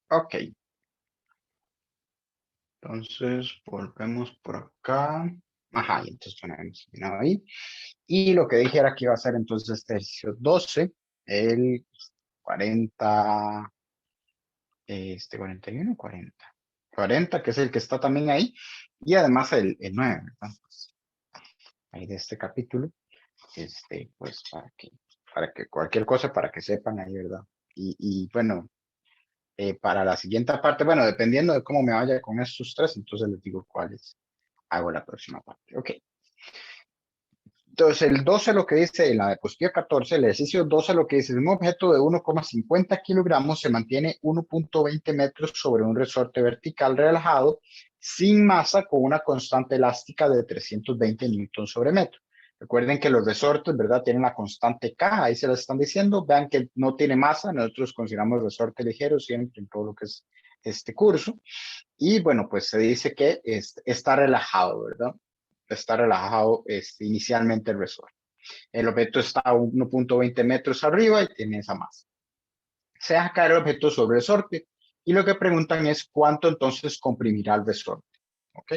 Ok, entonces volvemos por acá. Ajá, y entonces ponemos terminado ahí. Y lo que dije era que iba a ser entonces este ejercicio 12, el 40, 41, 40, que es el que está también ahí, y además el 9, ¿verdad? Pues, ahí de este capítulo, pues para que cualquier cosa, para que sepan ahí, ¿verdad? Y bueno, para la siguiente parte, bueno, dependiendo de cómo me vaya con estos tres, entonces les digo cuáles hago la próxima parte. Ok. Entonces, el 12 lo que dice, en la diapositiva 14, el ejercicio 12 lo que dice, un objeto de 1,50 kilogramos se mantiene 1,20 metros sobre un resorte vertical relajado sin masa con una constante elástica de 320 newtons sobre metro. Recuerden que los resortes, ¿verdad? Tienen la constante K, ahí se lo están diciendo. Vean que no tiene masa, nosotros consideramos resorte ligero siempre en todo lo que es este curso. Y bueno, pues se dice que está relajado, ¿verdad? Está relajado inicialmente el resorte. El objeto está a 1,20 metros arriba y tiene esa masa. Se deja caer el objeto sobre el resorte y lo que preguntan es cuánto entonces comprimirá el resorte. ¿Ok?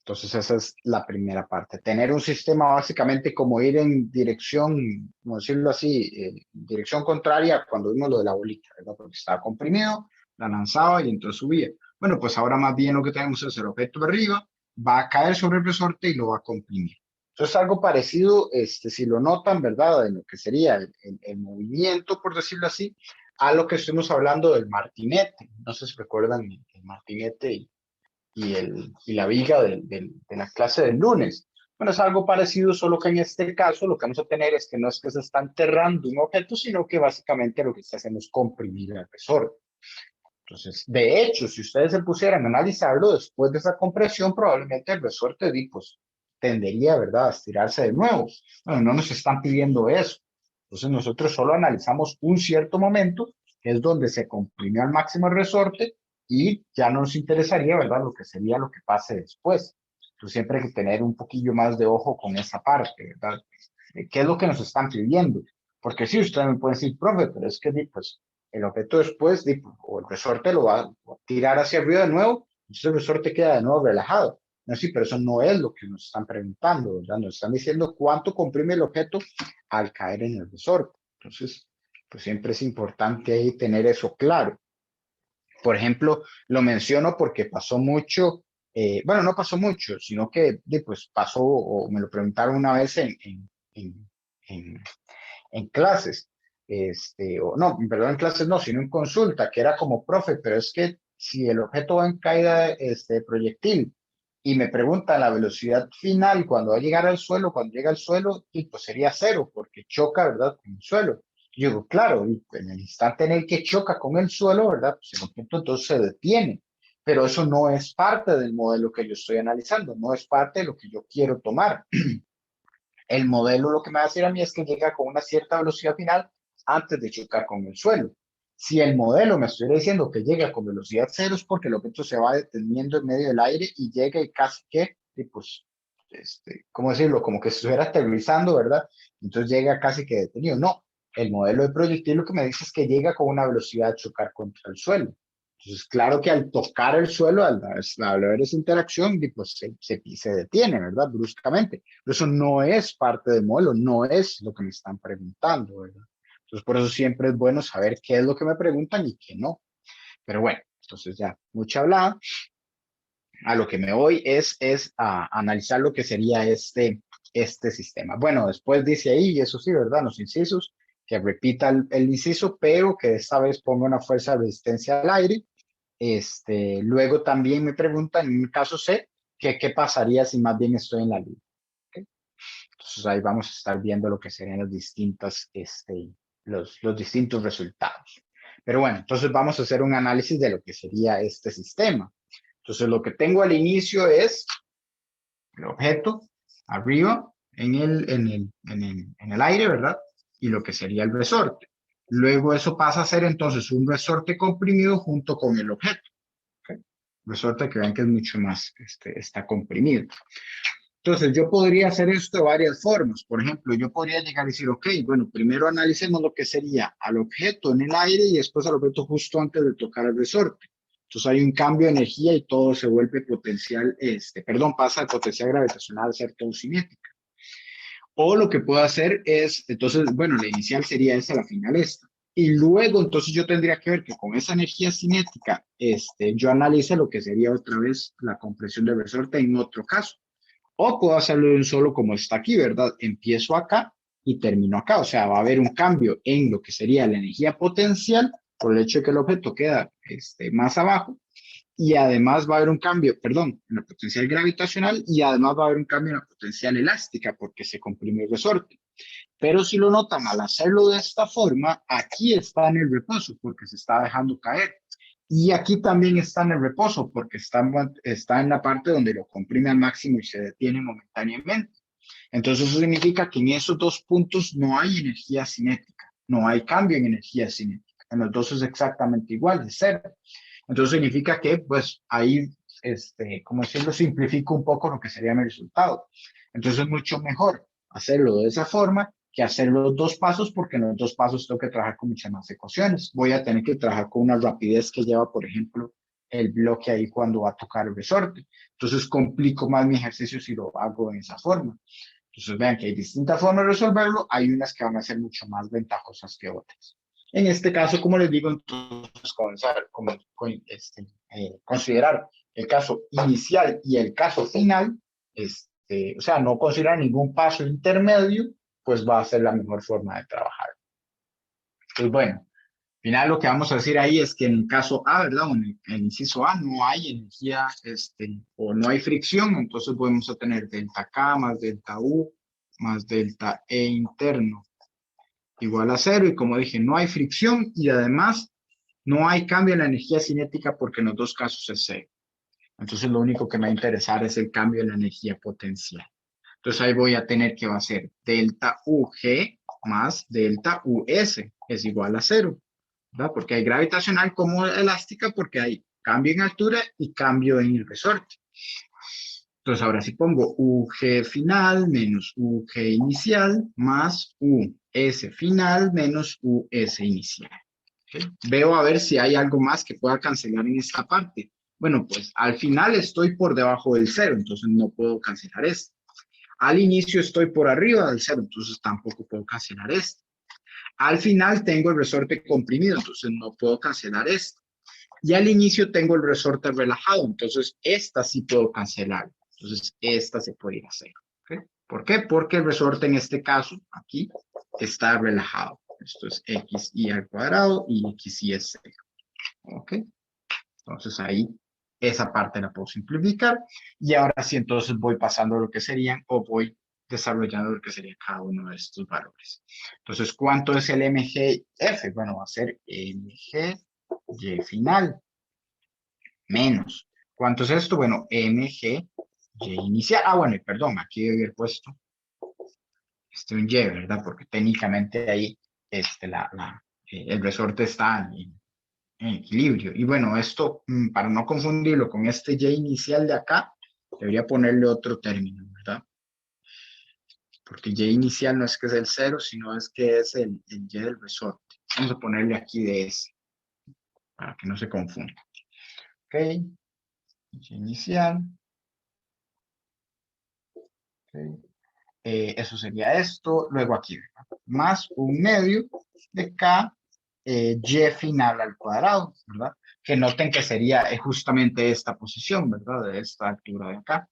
Entonces esa es la primera parte. Tener un sistema básicamente como ir en dirección, como decirlo así, dirección contraria cuando vimos lo de la bolita, ¿verdad? Porque estaba comprimido, la lanzaba y entonces subía. Bueno, pues ahora más bien lo que tenemos es el objeto de arriba, va a caer sobre el resorte y lo va a comprimir. Entonces algo parecido, si lo notan, ¿verdad? En lo que sería el movimiento, por decirlo así, a lo que estuvimos hablando del martinete. No sé si recuerdan el martinete y la viga de la clase del lunes. Bueno, es algo parecido, solo que en este caso lo que vamos a tener es que no es que se está enterrando un objeto, sino que básicamente lo que está haciendo es comprimir el resorte. Entonces, de hecho, si ustedes se pusieran a analizarlo después de esa compresión, probablemente el resorte pues, tendería, ¿verdad?, a estirarse de nuevo. Bueno, no nos están pidiendo eso. Entonces, nosotros solo analizamos un cierto momento, que es donde se comprimió al máximo el resorte, y ya no nos interesaría, ¿verdad?, lo que sería lo que pase después. Entonces, siempre hay que tener un poquillo más de ojo con esa parte, ¿verdad? ¿Qué es lo que nos están pidiendo? Porque sí, ustedes me pueden decir, profe, pero es que, pues, el objeto después, o el resorte lo va a tirar hacia arriba de nuevo, entonces el resorte queda de nuevo relajado. No, sí, pero eso no es lo que nos están preguntando, ¿verdad? Nos están diciendo cuánto comprime el objeto al caer en el resorte. Entonces, pues siempre es importante ahí tener eso claro. Por ejemplo, lo menciono porque pasó mucho, bueno, no pasó mucho, sino que pues pasó o me lo preguntaron una vez en, en, en clases, o no, perdón, en clases no, sino en consulta, que era como profe, pero es que si el objeto va en caída proyectil y me preguntan la velocidad final cuando va a llegar al suelo, cuando llega al suelo, y pues sería cero, porque choca, ¿verdad?, con el suelo. Yo digo, claro, y en el instante en el que choca con el suelo, ¿verdad?, pues el objeto entonces se detiene. Pero eso no es parte del modelo que yo estoy analizando, no es parte de lo que yo quiero tomar. El modelo lo que me va a decir a mí es que llega con una cierta velocidad final antes de chocar con el suelo. Si el modelo me estuviera diciendo que llega con velocidad cero es porque el objeto se va deteniendo en medio del aire y llega y casi que, pues, ¿cómo decirlo? Como que estuviera aterrizando, ¿verdad? Entonces llega casi que detenido. No, el modelo de proyectil lo que me dice es que llega con una velocidad de chocar contra el suelo. Entonces, claro que al tocar el suelo, al ver esa interacción, pues se detiene, ¿verdad? Bruscamente. Pero eso no es parte del modelo, no es lo que me están preguntando, ¿verdad? Entonces, por eso siempre es bueno saber qué es lo que me preguntan y qué no. Pero bueno, entonces ya, mucha hablada. A lo que me voy es a analizar lo que sería este sistema. Bueno, después dice ahí, y eso sí, ¿verdad? Los incisos, que repita el inciso, pero que esta vez ponga una fuerza de resistencia al aire. Luego también me preguntan, en un caso C, que qué pasaría si más bien estoy en la luz. ¿Okay? Entonces ahí vamos a estar viendo lo que serían los distintos resultados. Pero bueno, entonces vamos a hacer un análisis de lo que sería este sistema. Entonces lo que tengo al inicio es el objeto arriba en el aire, ¿verdad? Y lo que sería el resorte. Luego eso pasa a ser entonces un resorte comprimido junto con el objeto. ¿Okay? Resorte que vean que es mucho más, está comprimido. Entonces, yo podría hacer esto de varias formas. Por ejemplo, yo podría llegar y decir, ok, bueno, primero analicemos lo que sería al objeto en el aire y después al objeto justo antes de tocar el resorte. Entonces hay un cambio de energía y todo se vuelve potencial, perdón, pasa de potencial gravitacional a ser todo cinética. O lo que puedo hacer es, entonces, bueno, la inicial sería esa, la final esta. Y luego, entonces yo tendría que ver que con esa energía cinética, yo analice lo que sería otra vez la compresión del resorte en otro caso. O puedo hacerlo de un solo como está aquí, ¿verdad? Empiezo acá y termino acá. O sea, va a haber un cambio en lo que sería la energía potencial por el hecho de que el objeto queda más abajo. Y además va a haber un cambio, perdón, en la potencial gravitacional y además va a haber un cambio en la potencial elástica porque se comprime el resorte. Pero si lo notan, al hacerlo de esta forma, aquí está en el reposo porque se está dejando caer. Y aquí también está en el reposo porque está en la parte donde lo comprime al máximo y se detiene momentáneamente. Entonces eso significa que en esos dos puntos no hay energía cinética, no hay cambio en energía cinética. En los dos es exactamente igual, de cero. Entonces significa que pues ahí, como decirlo, simplifico un poco lo que sería mi resultado. Entonces es mucho mejor hacerlo de esa forma que hacer los dos pasos, porque en los dos pasos tengo que trabajar con muchas más ecuaciones. Voy a tener que trabajar con una rapidez que lleva, por ejemplo, el bloque ahí cuando va a tocar el resorte. Entonces complico más mi ejercicio si lo hago en esa forma. Entonces vean que hay distintas formas de resolverlo, hay unas que van a ser mucho más ventajosas que otras. En este caso, como les digo, entonces considerar el caso inicial y el caso final, o sea, no considerar ningún paso intermedio, pues va a ser la mejor forma de trabajar. Pues bueno, al final lo que vamos a decir ahí es que en el caso A, ¿verdad? O en el inciso A no hay energía, o no hay fricción, entonces podemos a tener delta K más delta U más delta E interno igual a cero. Y como dije, no hay fricción y además no hay cambio en la energía cinética porque en los dos casos es cero. Entonces lo único que me va a interesar es el cambio en la energía potencial. Entonces ahí voy a tener que va a ser delta UG más delta US es igual a cero, ¿verdad? Porque hay gravitacional como elástica porque hay cambio en altura y cambio en el resorte. Entonces ahora si pongo UG final menos UG inicial más US final menos US inicial. ¿Okay? Veo a ver si hay algo más que pueda cancelar en esta parte. Bueno, pues al final estoy por debajo del cero, entonces no puedo cancelar esto. Al inicio estoy por arriba del cero, entonces tampoco puedo cancelar esto. Al final tengo el resorte comprimido, entonces no puedo cancelar esto. Y al inicio tengo el resorte relajado, entonces esta sí puedo cancelar. Entonces esta se puede ir a cero. ¿Okay? ¿Por qué? Porque el resorte en este caso, aquí, está relajado. Esto es xy al cuadrado y xy es cero. ¿Ok? Entonces ahí esa parte la puedo simplificar. Y ahora sí, entonces voy pasando a lo que serían o voy desarrollando lo que sería cada uno de estos valores. Entonces, ¿cuánto es el MGF? Bueno, va a ser MGY final menos. ¿Cuánto es esto? Bueno, MG Y inicial. Ah, bueno, y perdón, aquí debe haber puesto un Y, ¿verdad? Porque técnicamente ahí el resorte está en equilibrio. Y bueno, esto, para no confundirlo con este Y inicial de acá, debería ponerle otro término, ¿verdad? Porque Y inicial no es que es el cero, sino es que es el Y del resorte. Vamos a ponerle aquí de S, para que no se confunda. Ok, Y inicial. Okay. Eso sería esto, luego aquí, más un medio de K Y final al cuadrado, ¿verdad? Que noten que sería justamente esta posición, ¿verdad? De esta altura de acá.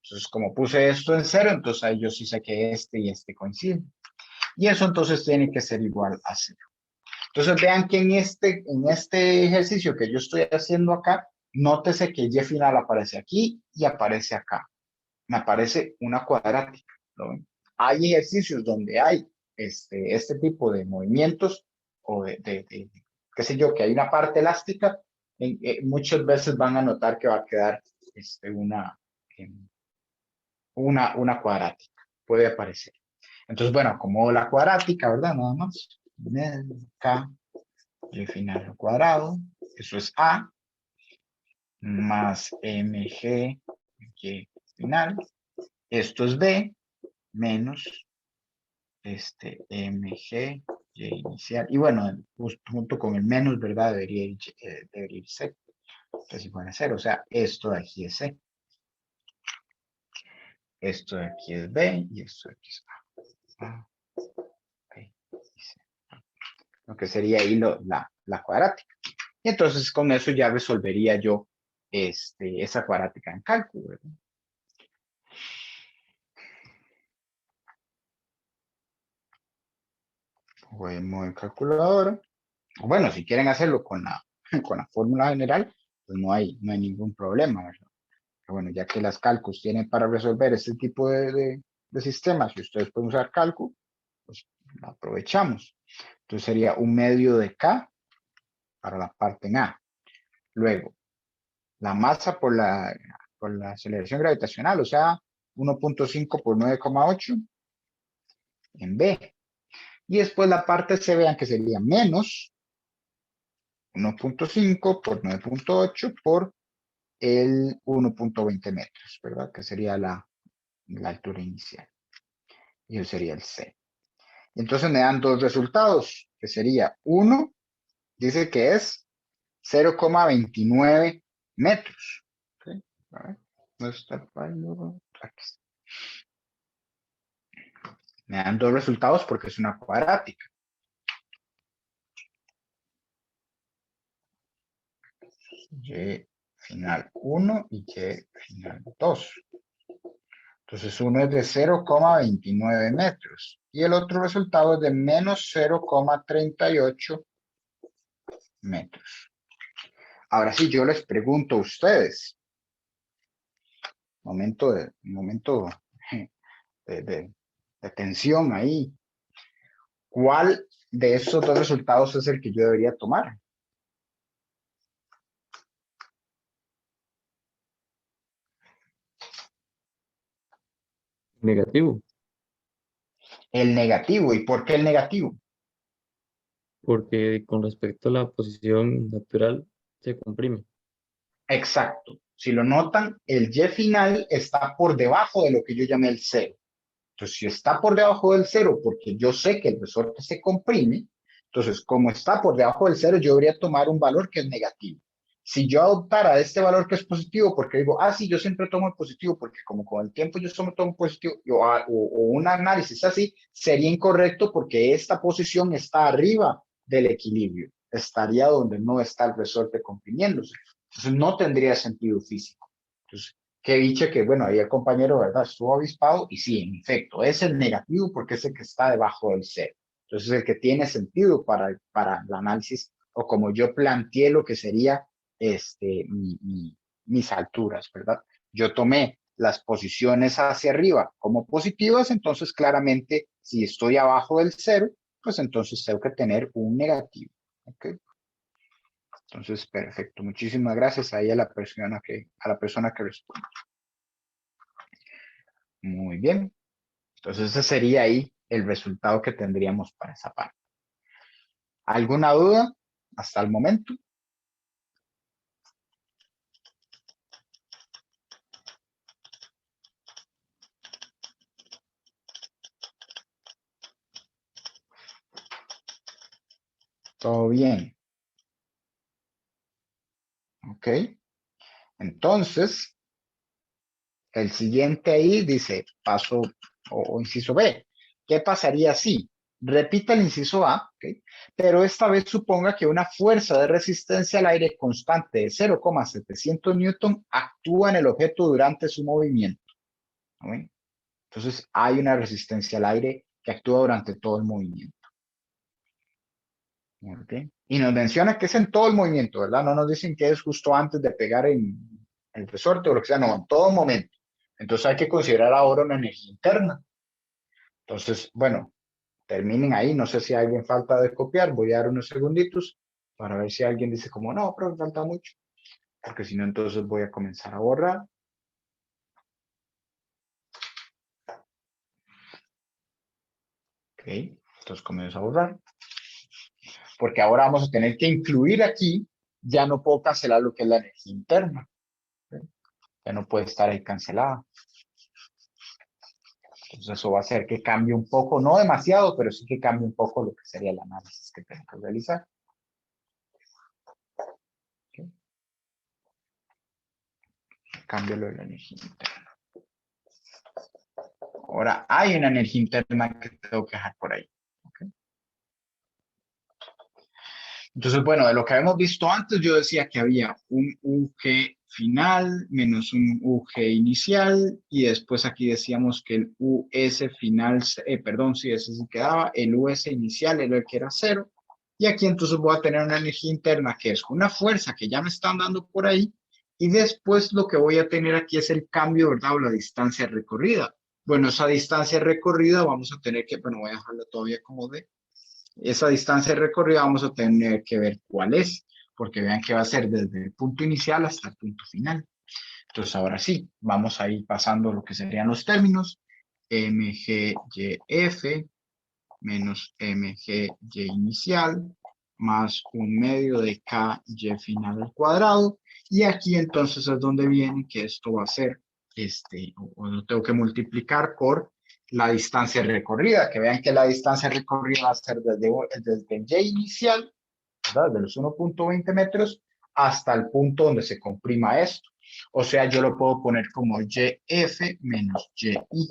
Entonces, como puse esto en cero, entonces ahí yo sí sé que este y este coinciden. Y eso entonces tiene que ser igual a cero. Entonces vean que en este ejercicio que yo estoy haciendo acá, nótese que Y final aparece aquí y aparece acá. Me aparece una cuadrática, ¿no? Hay ejercicios donde hay este tipo de movimientos o qué sé yo, que hay una parte elástica, muchas veces van a notar que va a quedar una cuadrática, puede aparecer. Entonces, bueno, como la cuadrática, ¿verdad? Nada más. K, Y final al cuadrado, eso es A, más MG, Y final, Esto es B menos mg y inicial. Y bueno, junto con el menos, ¿verdad? Debería ir C. Entonces igual a 0. O sea, esto de aquí es C. Esto de aquí es B y esto de aquí es A. A, B y C. Lo que sería ahí la cuadrática. Y entonces con eso ya resolvería yo esa cuadrática en cálculo, ¿verdad? Voy a mover calculadora. Bueno, si quieren hacerlo con con la fórmula general, pues no hay ningún problema, ¿verdad? Pero bueno, ya que las cálculos tienen para resolver este tipo de sistemas y ustedes pueden usar cálculo, pues lo aprovechamos. Entonces sería 1/2 de K para la parte en A. Luego, la masa por la aceleración gravitacional, o sea, 1.5 por 9,8 en B. Y después la parte C, vean que sería menos 1.5 por 9.8 por el 1.20 metros, ¿verdad? Que sería la altura inicial. Y eso sería el C. Entonces me dan dos resultados, que sería 1, dice que es 0,29 metros. ¿Okay? A ver, ¿dónde está el valor? Aquí está. Me dan dos resultados porque es una cuadrática. Y final 1 y Y final 2. Entonces uno es de 0,29 metros y el otro resultado es de menos 0,38 metros. Ahora sí, yo les pregunto a ustedes, momento de tensión ahí, ¿cuál de estos dos resultados es el que yo debería tomar? Negativo, El negativo. ¿Y por qué el negativo? porque con respecto a la posición natural se comprime. Exacto. Si lo notan, el Y final está por debajo de lo que yo llamé el cero. Entonces, si está por debajo del cero, porque yo sé que el resorte se comprime, entonces, como está por debajo del cero, yo debería tomar un valor que es negativo. Si yo adoptara este valor que es positivo, porque digo, sí, yo siempre tomo el positivo, porque como con el tiempo yo solo tomo positivo, o un análisis así, sería incorrecto porque esta posición está arriba del equilibrio, estaría donde no está el resorte comprimiéndose. Entonces, no tendría sentido físico. Entonces, que dicho que, bueno, ahí el compañero, ¿verdad? Estuvo avispado y sí, en efecto, es el negativo porque es el que está debajo del cero. Entonces, el que tiene sentido para el análisis o como yo planteé lo que sería mis alturas, ¿verdad? Yo tomé las posiciones hacia arriba como positivas, entonces claramente si estoy abajo del cero, pues entonces tengo que tener un negativo. ¿Ok? Entonces, perfecto. Muchísimas gracias ahí a a la persona que responde. Muy bien. Entonces, ese sería ahí el resultado que tendríamos para esa parte. ¿Alguna duda hasta el momento? Todo bien. Ok. Entonces, el siguiente ahí dice paso o inciso B. ¿Qué pasaría si? Repita el inciso A, ¿okay? Pero esta vez suponga que una fuerza de resistencia al aire constante de 0,700 newton actúa en el objeto durante su movimiento. ¿Okay? Entonces, hay una resistencia al aire que actúa durante todo el movimiento. ¿Okay? Y nos menciona que es en todo el movimiento, ¿verdad? No nos dicen que es justo antes de pegar en el resorte o lo que sea, no, en todo momento. Entonces hay que considerar ahora una energía interna. Entonces, bueno, terminen ahí. No sé si alguien falta de copiar. Voy a dar unos segunditos para ver si alguien dice como, no, pero me falta mucho. Porque si no, entonces voy a comenzar a borrar. Ok, entonces comienzo a borrar. Porque ahora vamos a tener que incluir aquí, ya no puedo cancelar lo que es la energía interna. ¿Okay? Ya no puede estar ahí cancelada. Entonces eso va a hacer que cambie un poco, no demasiado, pero sí que cambie un poco lo que sería el análisis que tengo que realizar. ¿Okay? Cambio lo de la energía interna. Ahora hay una energía interna que tengo que dejar por ahí. ¿Okay? Entonces, bueno, de lo que habíamos visto antes, yo decía que había un UG final menos un UG inicial, y después aquí decíamos que el US final, perdón, sí, ese sí quedaba, el US inicial era el que era cero, y aquí entonces voy a tener una energía interna que es una fuerza que ya me están dando por ahí, y después lo que voy a tener aquí es el cambio, ¿verdad? O la distancia recorrida. Bueno, esa distancia recorrida vamos a tener que, bueno, voy a dejarla todavía como de esa distancia recorrida, vamos a tener que ver cuál es, porque vean que va a ser desde el punto inicial hasta el punto final. Entonces, ahora sí, vamos a ir pasando lo que serían los términos. MGYF menos MGY inicial más un medio de KY final al cuadrado. Y aquí entonces es donde viene que esto va a ser, o lo tengo que multiplicar por la distancia recorrida, que vean que la distancia recorrida va a ser desde el Y inicial, ¿verdad? De los 1.20 metros hasta el punto donde se comprima esto. O sea, yo lo puedo poner como YF menos YI.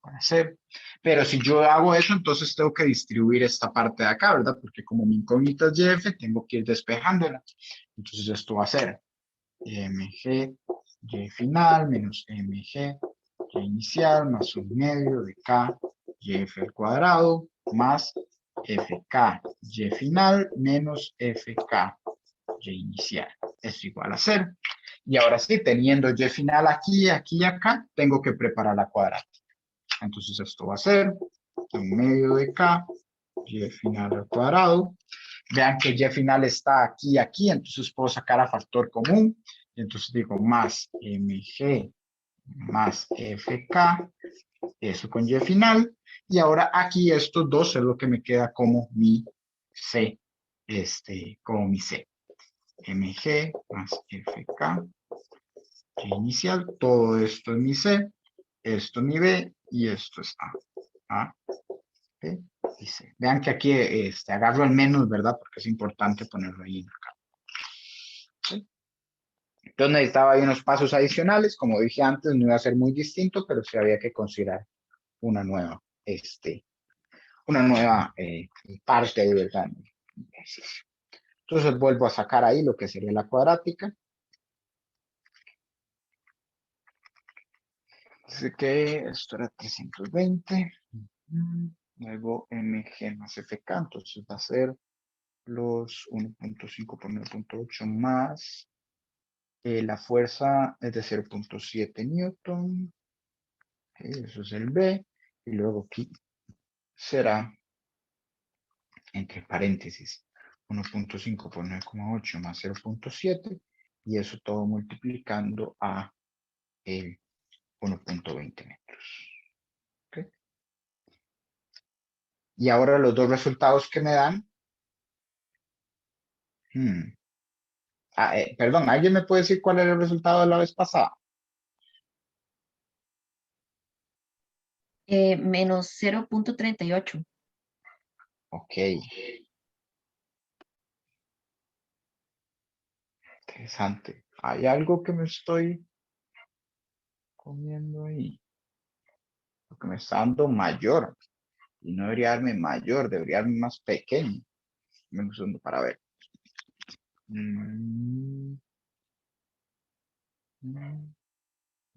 Hacer. Pero si yo hago eso, entonces tengo que distribuir esta parte de acá, ¿verdad? Porque como mi incógnita es YF, tengo que ir despejándola. Entonces esto va a ser MG Y final menos MG Y inicial más un medio de K YF al cuadrado más FK Y final menos FK Y inicial. Es igual a 0. Y ahora sí, teniendo Y final aquí, aquí y acá, tengo que preparar la cuadrada. Entonces esto va a ser un medio de K, Y final al cuadrado. Vean que Y final está aquí y aquí, entonces puedo sacar a factor común. Entonces digo más MG más FK, eso con Y final. Y ahora aquí estos dos es lo que me queda como mi C, como mi C. MG más FK, Y inicial, todo esto es mi C, esto es mi B y esto es A. A, B y C. Vean que aquí agarro el menos, ¿verdad? Porque es importante ponerlo ahí en acá. ¿Sí? Entonces necesitaba ahí unos pasos adicionales. Como dije antes, no iba a ser muy distinto, pero sí había que considerar una nueva, una nueva parte de verdad. Entonces vuelvo a sacar ahí lo que sería la cuadrática. Así que esto era 320. Luego mg más fk, entonces va a ser los 1.5 por 9.8 más la fuerza es de 0.7 newton. Eso es el B. Y luego aquí será, entre paréntesis, 1.5 por 9.8 más 0.7. Y eso todo multiplicando a el 1.20 metros. ¿Okay? Y ahora los dos resultados que me dan. Perdón, ¿alguien me puede decir cuál era el resultado de la vez pasada? Menos 0.38. Ok, interesante. Hay algo que me estoy comiendo ahí. Lo que me está dando mayor. Y no debería darme mayor, debería darme más pequeño. Menos segundo para ver. Mm, mm,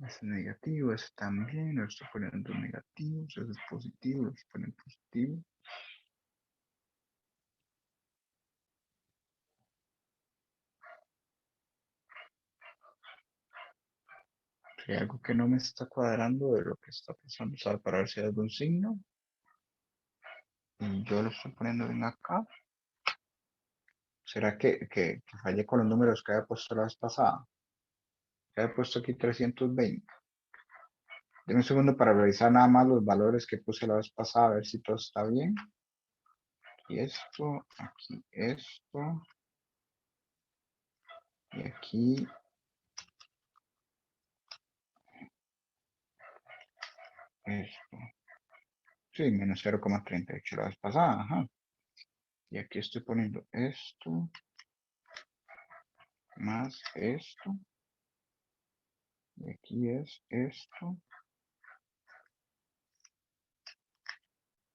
Ese es negativo, ese también. Lo estoy poniendo negativo, ese es positivo, lo estoy poniendo positivo. Hay algo que no me está cuadrando de lo que está pasando, ¿sabe? Para ver si hay algún signo. Y yo lo estoy poniendo bien acá. ¿Será que fallé con los números que había puesto la vez pasada? Que había puesto aquí 320. Deme un segundo para revisar nada más los valores que puse la vez pasada, a ver si todo está bien. Aquí esto, y aquí. Esto. Sí, menos 0,38 la vez pasada. Ajá. Y aquí estoy poniendo esto más esto. Y aquí es esto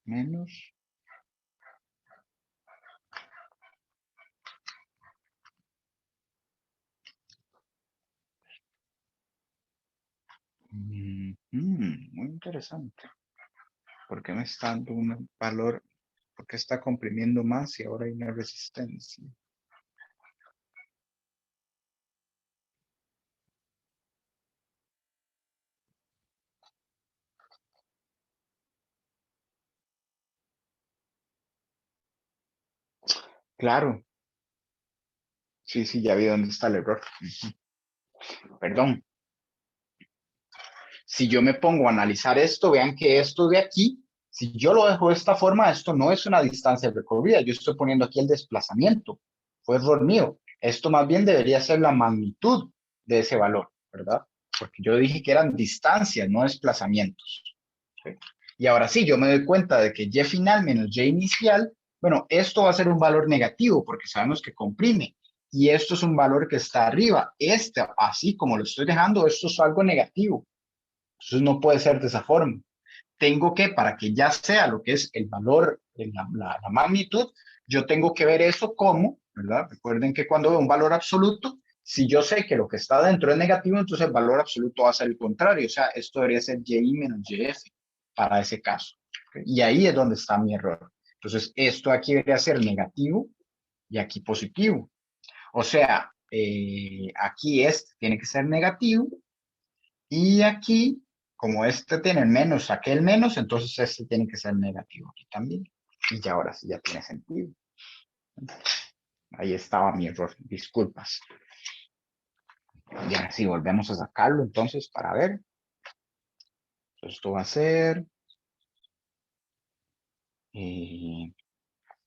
menos. Muy interesante. ¿Por qué me está dando un valor? ¿Por qué está comprimiendo más y ahora hay una resistencia? Claro. Sí, sí, ya vi dónde está el error. Perdón. Si yo me pongo a analizar esto, vean que esto de aquí, si yo lo dejo de esta forma, esto no es una distancia recorrida. Yo estoy poniendo aquí el desplazamiento. Fue error mío. Esto más bien debería ser la magnitud de ese valor, ¿verdad? Porque yo dije que eran distancias, no desplazamientos. ¿Sí? Y ahora sí, yo me doy cuenta de que Y final menos Y inicial, bueno, esto va a ser un valor negativo porque sabemos que comprime. Y esto es un valor que está arriba. Este, así como lo estoy dejando, esto es algo negativo. Entonces no puede ser de esa forma. Tengo que, para que ya sea lo que es el valor, la magnitud, yo tengo que ver eso como, ¿verdad? Recuerden que cuando veo un valor absoluto, si yo sé que lo que está dentro es negativo, entonces el valor absoluto va a ser el contrario. O sea, esto debería ser Y menos YF para ese caso. ¿Okay? Y ahí es donde está mi error. Entonces, esto aquí debería ser negativo y aquí positivo. O sea, aquí este tiene que ser negativo y aquí, como este tiene el menos, saqué el menos, entonces este tiene que ser negativo aquí también. Y ya ahora sí ya tiene sentido. Ahí estaba mi error, disculpas. Y ahora sí, volvemos a sacarlo entonces para ver. Entonces, esto va a ser...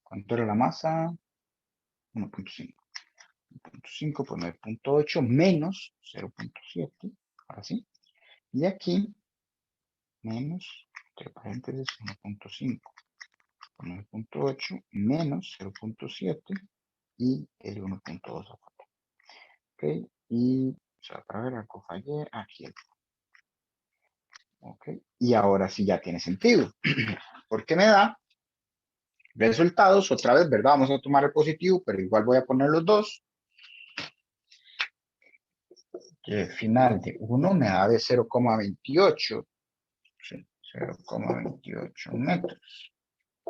¿cuánto era la masa? 1.5. 1.5 por 9.8 menos 0.7. Ahora sí. Y aquí, menos, entre paréntesis, 1.5 por 9.8 menos 0.7 y el 1.2 afuera. Ok, y o sea, para ver algo fallé aquí. Ok, y ahora sí ya tiene sentido. Porque me da resultados otra vez, ¿verdad? Vamos a tomar el positivo, pero igual voy a poner los dos. Que el final de 1 me da de 0,28. Sí, 0,28 metros.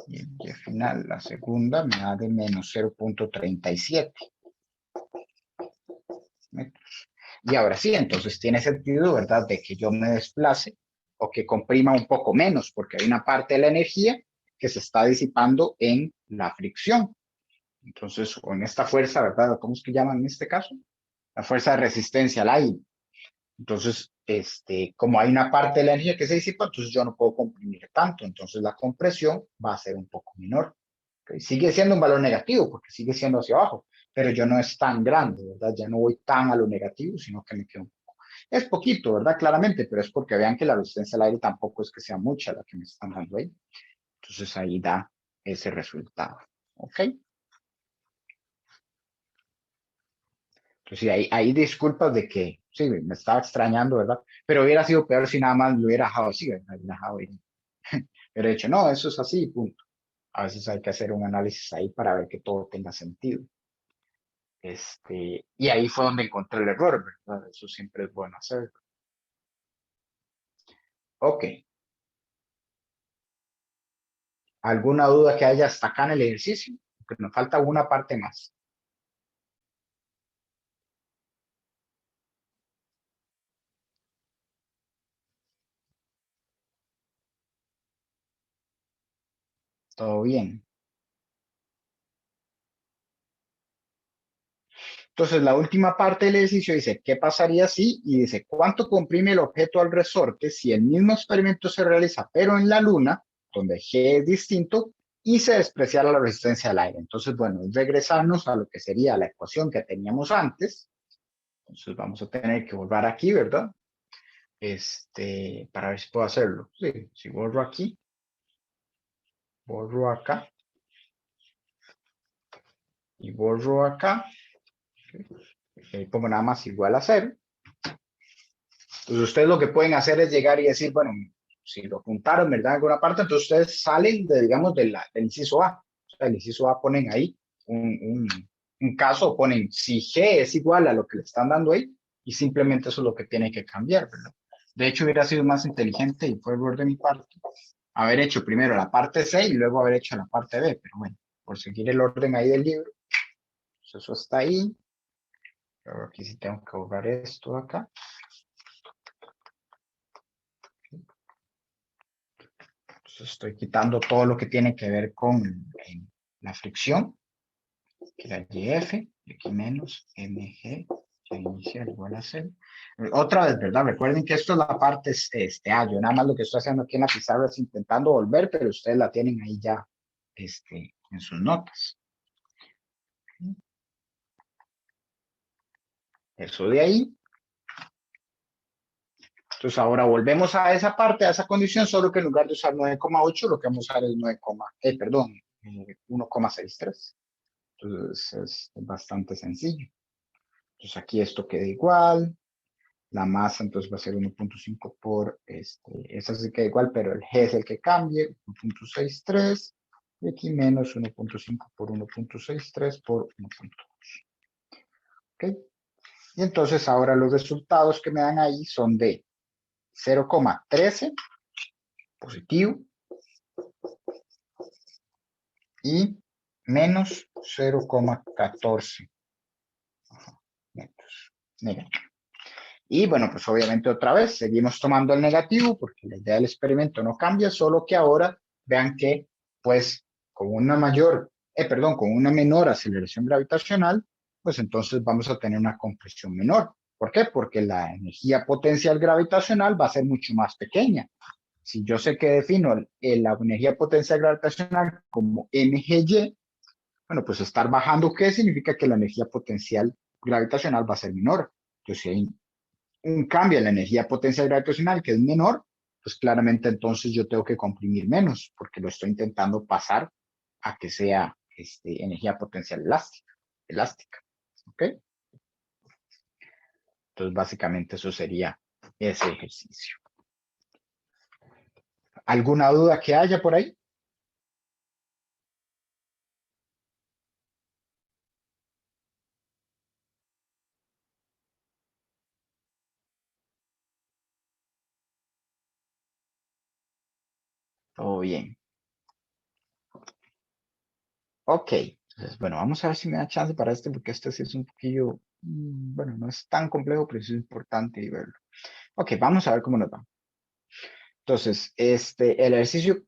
Y el final, la segunda, me da de menos 0.37 metros. Y ahora sí, entonces tiene sentido, ¿verdad?, de que yo me desplace o que comprima un poco menos, porque hay una parte de la energía que se está disipando en la fricción. Entonces, con esta fuerza, ¿verdad? ¿Cómo es que llaman en este caso? La fuerza de resistencia al aire. Entonces, como hay una parte de la energía que se disipa, entonces yo no puedo comprimir tanto. Entonces, la compresión va a ser un poco menor. ¿Okay? Sigue siendo un valor negativo porque sigue siendo hacia abajo, pero yo no es tan grande, ¿verdad? Ya no voy tan a lo negativo, sino que me quedo un poco. Es poquito, ¿verdad? Claramente, pero es porque vean que la resistencia al aire tampoco es que sea mucha la que me están dando ahí. Entonces, ahí da ese resultado. ¿Ok? Entonces, sí, ahí disculpas de que, sí, me estaba extrañando, ¿verdad? Pero hubiera sido peor si nada más lo hubiera dejado así, ¿verdad? Hubiera dejado ahí. Hubiera dicho, no, eso es así, punto. A veces hay que hacer un análisis ahí para ver que todo tenga sentido. Y ahí fue donde encontré el error, ¿verdad? Eso siempre es bueno hacer. Ok. ¿Alguna duda que haya hasta acá en el ejercicio? Porque nos falta una parte más. Todo bien. Entonces, la última parte del ejercicio dice, ¿qué pasaría si? Y dice, ¿cuánto comprime el objeto al resorte si el mismo experimento se realiza, pero en la Luna, donde G es distinto, y se despreciara la resistencia al aire? Entonces, bueno, es regresarnos a lo que sería la ecuación que teníamos antes. Entonces, vamos a tener que volver aquí, ¿verdad? para ver si puedo hacerlo. Sí, si borro aquí, borro acá y borro acá, pongo nada más igual a 0. Entonces ustedes lo que pueden hacer es llegar y decir, bueno, si lo apuntaron, ¿verdad? En alguna parte, entonces ustedes salen de, digamos, del inciso A. O sea, el inciso A ponen ahí un caso, ponen si G es igual a lo que le están dando ahí, y simplemente eso es lo que tiene que cambiar, ¿verdad? De hecho, hubiera sido más inteligente, y fue error de mi parte, haber hecho primero la parte C y luego haber hecho la parte B, pero bueno, por seguir el orden ahí del libro, pues eso está ahí. Pero aquí sí tengo que borrar esto acá. Entonces estoy quitando todo lo que tiene que ver con la fricción, que la YF, y aquí menos MG, que inicial igual a 0. Otra vez, ¿verdad? Recuerden que esto es la parte A. Yo nada más lo que estoy haciendo aquí en la pizarra es intentando volver, pero ustedes la tienen ahí ya en sus notas. Eso de ahí. Entonces ahora volvemos a esa parte, a esa condición, solo que en lugar de usar 9,8, lo que vamos a usar es 1,63. Entonces es bastante sencillo. Entonces aquí esto queda igual. La masa entonces va a ser 1.5 por, esa sí queda igual, pero el G es el que cambie, 1.63. Y aquí menos 1.5 por 1.63 por 1.2. ¿Ok? Y entonces ahora los resultados que me dan ahí son de 0,13 positivo y menos 0,14 metros negativo. Y bueno, pues obviamente otra vez seguimos tomando el negativo porque la idea del experimento no cambia, solo que ahora vean que pues con una con una menor aceleración gravitacional, pues entonces vamos a tener una compresión menor. ¿Por qué? Porque la energía potencial gravitacional va a ser mucho más pequeña. Si yo sé que defino la energía potencial gravitacional como mgy, bueno, pues estar bajando, ¿qué significa? Que la energía potencial gravitacional va a ser menor. Entonces, si hay un cambio en la energía potencial gravitacional que es menor, pues claramente entonces yo tengo que comprimir menos, porque lo estoy intentando pasar a que sea energía potencial elástica. ¿Ok? Entonces, básicamente eso sería ese ejercicio. ¿Alguna duda que haya por ahí? Todo bien. Ok, entonces, bueno, vamos a ver si me da chance para porque este sí es un poquillo, bueno, no es tan complejo, pero sí es importante verlo. Ok, vamos a ver cómo nos va. Entonces, el ejercicio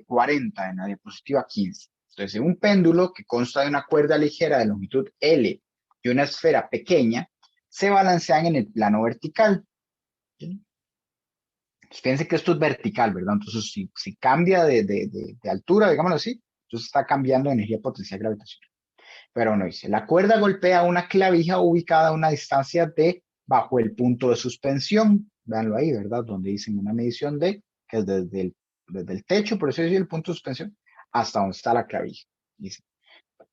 40 en la diapositiva 15. Entonces, un péndulo que consta de una cuerda ligera de longitud L y una esfera pequeña se balancean en el plano vertical. ¿Sí? Pues fíjense que esto es vertical, ¿verdad? Entonces, si cambia de altura, digámoslo así, entonces está cambiando de energía potencial gravitacional. Pero no dice, la cuerda golpea una clavija ubicada a una distancia de bajo el punto de suspensión. Véanlo ahí, ¿verdad? Donde dicen una medición de, que es desde el techo, por eso decir el punto de suspensión, hasta donde está la clavija. Dice,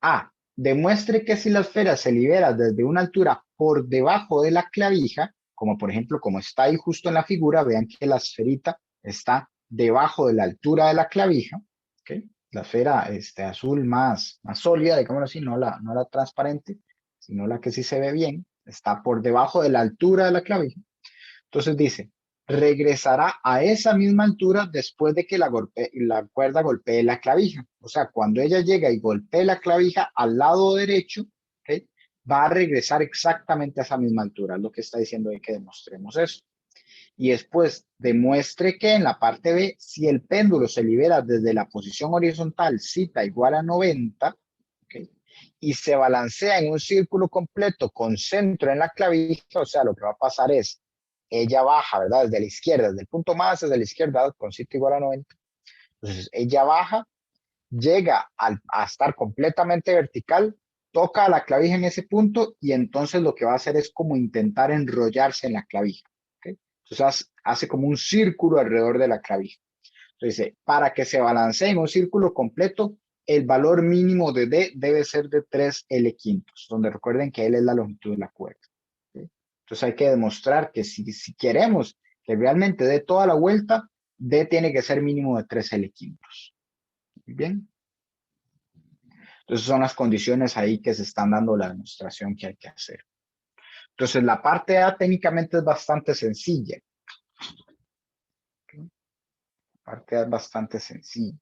A, demuestre que si la esfera se libera desde una altura por debajo de la clavija, como por ejemplo, como está ahí justo en la figura, vean que la esferita está debajo de la altura de la clavija, ¿ok? La esfera azul más sólida, digamos así, no la transparente, sino la que sí se ve bien, está por debajo de la altura de la clavija. Entonces dice, regresará a esa misma altura después de que la cuerda golpee la clavija. O sea, cuando ella llega y golpee la clavija al lado derecho, ¿okay? Va a regresar exactamente a esa misma altura. Es lo que está diciendo ahí que demostremos eso. Y después demuestre que en la parte B, si el péndulo se libera desde la posición horizontal zeta igual a 90, ¿okay? Y se balancea en un círculo completo con centro en la clavija, o sea, lo que va a pasar es, ella baja, ¿verdad? Desde la izquierda, desde el punto más desde la izquierda, con zeta igual a 90. Entonces, ella baja, llega a estar completamente vertical, toca a la clavija en ese punto y entonces lo que va a hacer es como intentar enrollarse en la clavija. ¿Okay? Entonces hace como un círculo alrededor de la clavija. Entonces, para que se balancee en un círculo completo, el valor mínimo de D debe ser de 3 L quintos, donde recuerden que L es la longitud de la cuerda. ¿Sí? Entonces hay que demostrar que si queremos que realmente dé toda la vuelta, D tiene que ser mínimo de 3 L quintos. Muy bien. Entonces son las condiciones ahí que se están dando la demostración que hay que hacer. Entonces la parte A técnicamente es bastante sencilla. La parte A es bastante sencilla.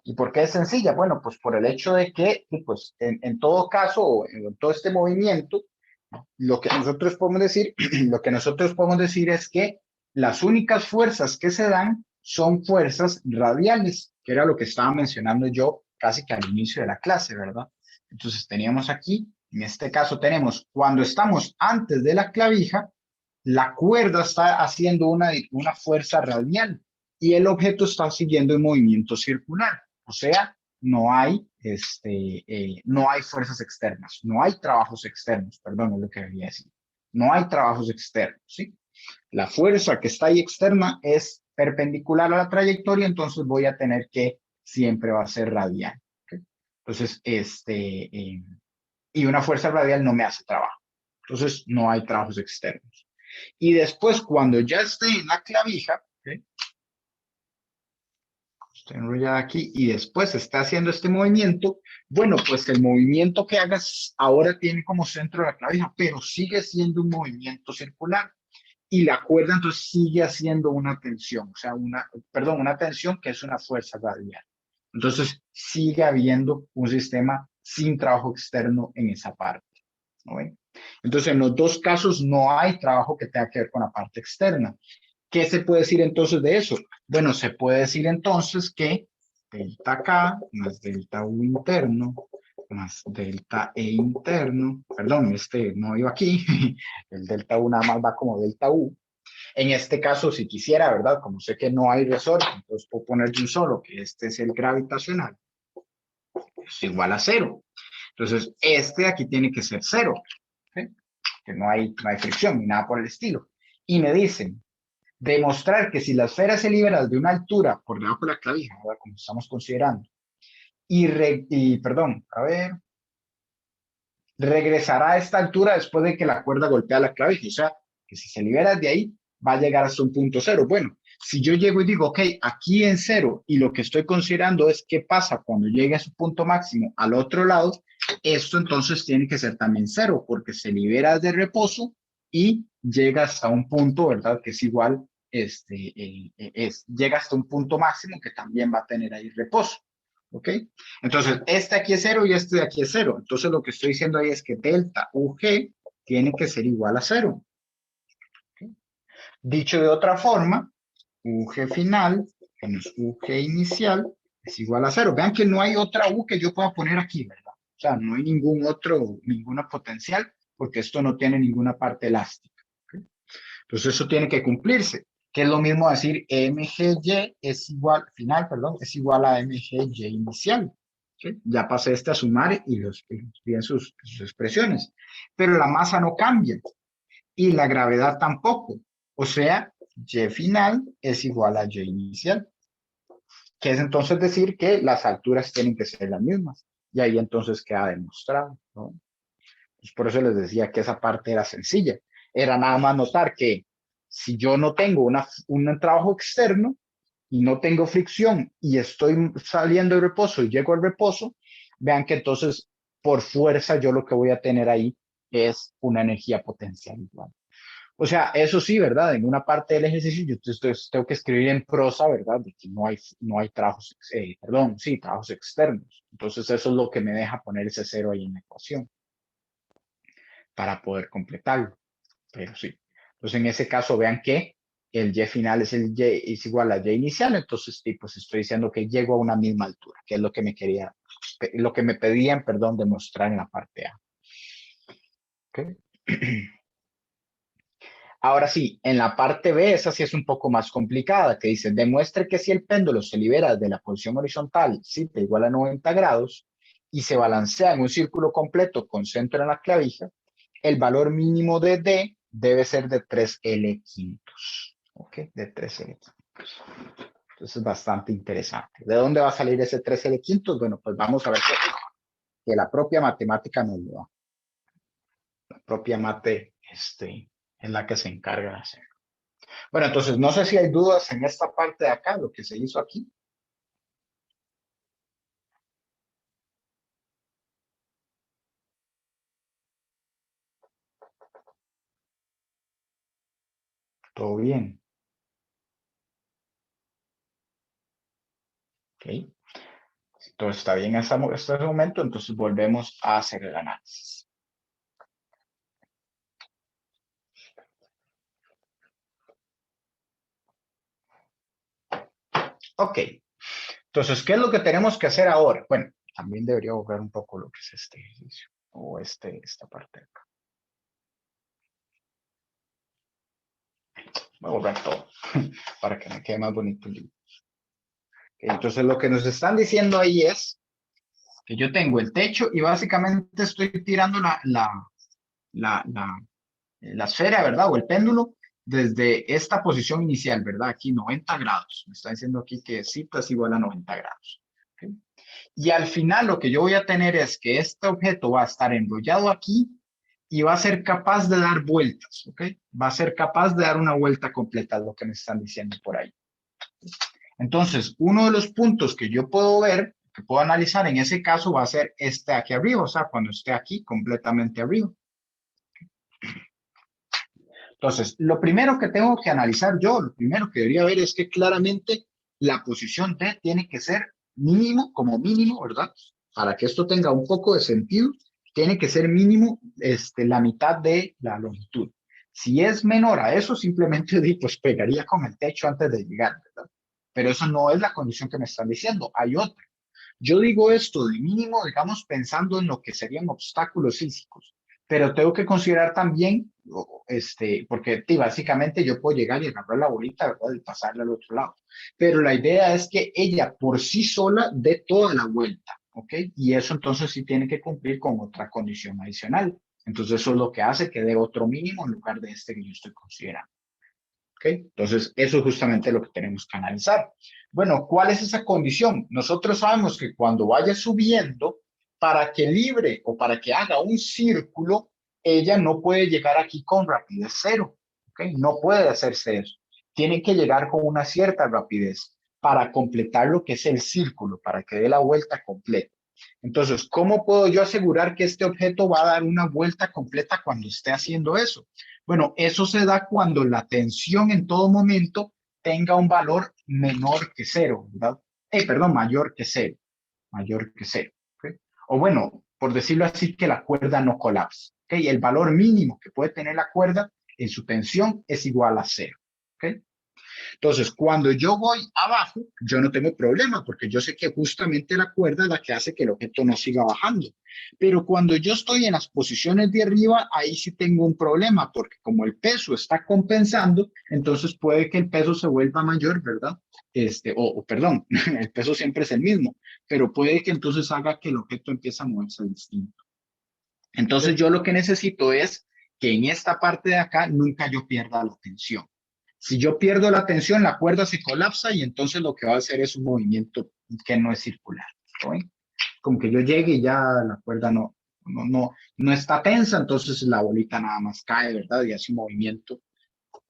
¿Y por qué es sencilla? Bueno, pues por el hecho de que, pues, en todo caso, en todo este movimiento, lo que nosotros podemos decir, lo que nosotros podemos decir es que las únicas fuerzas que se dan son fuerzas radiales, que era lo que estaba mencionando yo casi que al inicio de la clase, ¿verdad? Entonces teníamos aquí, en este caso tenemos, cuando estamos antes de la clavija, la cuerda está haciendo una fuerza radial y el objeto está siguiendo un movimiento circular. O sea, no hay fuerzas externas, no hay trabajos externos, perdón, es lo que quería decir. No hay trabajos externos, ¿sí? La fuerza que está ahí externa es perpendicular a la trayectoria, entonces voy a tener que siempre va a ser radial. ¿Okay? Entonces, y una fuerza radial no me hace trabajo. Entonces, no hay trabajos externos. Y después, cuando ya esté en la clavija, ¿okay? Estoy enrollada aquí y después está haciendo este movimiento, bueno, pues el movimiento que hagas ahora tiene como centro la clavija, pero sigue siendo un movimiento circular y la cuerda entonces sigue haciendo una tensión, o sea, una tensión que es una fuerza radial. Entonces sigue habiendo un sistema sin trabajo externo en esa parte. ¿No ven? Entonces en los dos casos no hay trabajo que tenga que ver con la parte externa. ¿Qué se puede decir entonces de eso? Bueno, se puede decir entonces que delta K más delta U interno más delta E interno, perdón, no iba aquí, el delta U nada más va como delta U. En este caso, si quisiera, ¿verdad? Como sé que no hay resorte, entonces puedo poner un solo, que este es el gravitacional, es igual a 0. Entonces, este aquí tiene que ser 0, ¿sí? Que no hay fricción ni nada por el estilo. Y me dicen, demostrar que si la esfera se libera de una altura por debajo de la clavija, ¿verdad? Como estamos considerando, perdón, a ver, regresará a esta altura después de que la cuerda golpea la clavija, o sea, que si se libera de ahí, va a llegar hasta un punto cero. Bueno, si yo llego y digo, ok, aquí en cero, y lo que estoy considerando es qué pasa cuando llegue a su punto máximo al otro lado, esto entonces tiene que ser también cero, porque se libera de reposo y llega hasta un punto, ¿verdad? Que es igual, llega hasta un punto máximo que también va a tener ahí reposo. ¿Ok? Entonces, este aquí es 0 y este de aquí es 0. Entonces, lo que estoy diciendo ahí es que delta UG tiene que ser igual a 0. ¿Okay? Dicho de otra forma, UG final menos UG inicial es igual a 0. Vean que no hay otra U que yo pueda poner aquí, ¿verdad? O sea, no hay ninguna potencial, porque esto no tiene ninguna parte elástica. ¿Okay? Entonces, eso tiene que cumplirse. Que es lo mismo decir MGY es igual, final, perdón, es igual a MGY inicial. ¿Sí? Ya pasé a sumar y bien sus expresiones. Pero la masa no cambia y la gravedad tampoco. O sea, Y final es igual a Y inicial. Que es entonces decir que las alturas tienen que ser las mismas. Y ahí entonces queda demostrado, ¿no? Pues por eso les decía que esa parte era sencilla. Era nada más notar que si yo no tengo un trabajo externo y no tengo fricción y estoy saliendo de reposo y llego al reposo, vean que entonces por fuerza yo lo que voy a tener ahí es una energía potencial igual. O sea, eso sí, ¿verdad? En una parte del ejercicio yo tengo que escribir en prosa, ¿verdad? De que no hay trabajos, perdón, sí, trabajos externos. Entonces eso es lo que me deja poner ese cero ahí en la ecuación para poder completarlo. Pero sí. Entonces, en ese caso, vean que el Y final es igual a Y inicial, entonces pues estoy diciendo que llego a una misma altura, que es lo que me pedían, perdón, demostrar en la parte A. ¿Okay? Ahora sí, en la parte B, esa sí es un poco más complicada, que dice, demuestre que si el péndulo se libera de la posición horizontal, θ igual a 90 grados, y se balancea en un círculo completo con centro en la clavija, el valor mínimo de D debe ser de 3L quintos. ¿Ok? De 3L quintos. Entonces es bastante interesante. ¿De dónde va a salir ese 3L quintos? Bueno, pues vamos a ver que la propia matemática nos lo da. La propia mate es la que se encarga de hacer. Bueno, entonces no sé si hay dudas en esta parte de acá, lo que se hizo aquí. Todo bien. Ok. Todo está bien hasta este momento, entonces volvemos a hacer el análisis. Ok. Entonces, ¿qué es lo que tenemos que hacer ahora? Bueno, también debería borrar un poco lo que es este ejercicio o esta parte de acá. Voy a borrar todo para que me quede más bonito el libro. Entonces, lo que nos están diciendo ahí es que yo tengo el techo y básicamente estoy tirando la esfera, ¿verdad? O el péndulo desde esta posición inicial, ¿verdad? Aquí 90 grados. Me está diciendo aquí que θ es igual a 90 grados. ¿Okay? Y al final lo que yo voy a tener es que este objeto va a estar enrollado aquí y va a ser capaz de dar vueltas, ¿ok? Va a ser capaz de dar una vuelta completa, es lo que me están diciendo por ahí. Entonces, uno de los puntos que yo puedo ver, que puedo analizar en ese caso, va a ser este aquí arriba, o sea, cuando esté aquí completamente arriba. Entonces, lo primero que tengo que analizar yo, lo primero que debería ver es que claramente la posición D tiene que ser mínimo, como mínimo, ¿verdad? Para que esto tenga un poco de sentido, tiene que ser mínimo la mitad de la longitud. Si es menor a eso, simplemente pues pegaría con el techo antes de llegar, ¿verdad? Pero eso no es la condición que me están diciendo, hay otra. Yo digo esto de mínimo, digamos, pensando en lo que serían obstáculos físicos, pero tengo que considerar también, porque básicamente yo puedo llegar y agarrar la bolita, ¿verdad? Y pasarla al otro lado. Pero la idea es que ella por sí sola dé toda la vuelta, ¿ok? Y eso entonces sí tiene que cumplir con otra condición adicional. Entonces eso es lo que hace que dé otro mínimo en lugar de este que yo estoy considerando. ¿Ok? Entonces, eso es justamente lo que tenemos que analizar. Bueno, ¿cuál es esa condición? Nosotros sabemos que cuando vaya subiendo, para que libre o para que haga un círculo, ella no puede llegar aquí con rapidez cero. ¿Ok? No puede hacerse eso. Tiene que llegar con una cierta rapidez para completar lo que es el círculo, para que dé la vuelta completa. Entonces, ¿cómo puedo yo asegurar que este objeto va a dar una vuelta completa cuando esté haciendo eso? Bueno, eso se da cuando la tensión en todo momento tenga un valor menor que cero, ¿verdad? Perdón, mayor que cero, mayor que cero. ¿Okay? O bueno, por decirlo así, que la cuerda no colapse. ¿Okay? El valor mínimo que puede tener la cuerda en su tensión es igual a cero. ¿Okay? Entonces, cuando yo voy abajo, yo no tengo problema porque yo sé que justamente la cuerda es la que hace que el objeto no siga bajando. Pero cuando yo estoy en las posiciones de arriba, ahí sí tengo un problema porque como el peso está compensando, entonces puede que el peso se vuelva mayor, ¿verdad? Perdón, el peso siempre es el mismo, pero puede que entonces haga que el objeto empiece a moverse distinto. Entonces yo lo que necesito es que en esta parte de acá nunca yo pierda la tensión. Si yo pierdo la tensión, la cuerda se colapsa y entonces lo que va a hacer es un movimiento que no es circular. ¿Sí? Como que yo llegue y ya la cuerda no está tensa, entonces la bolita nada más cae, ¿verdad? Y hace un movimiento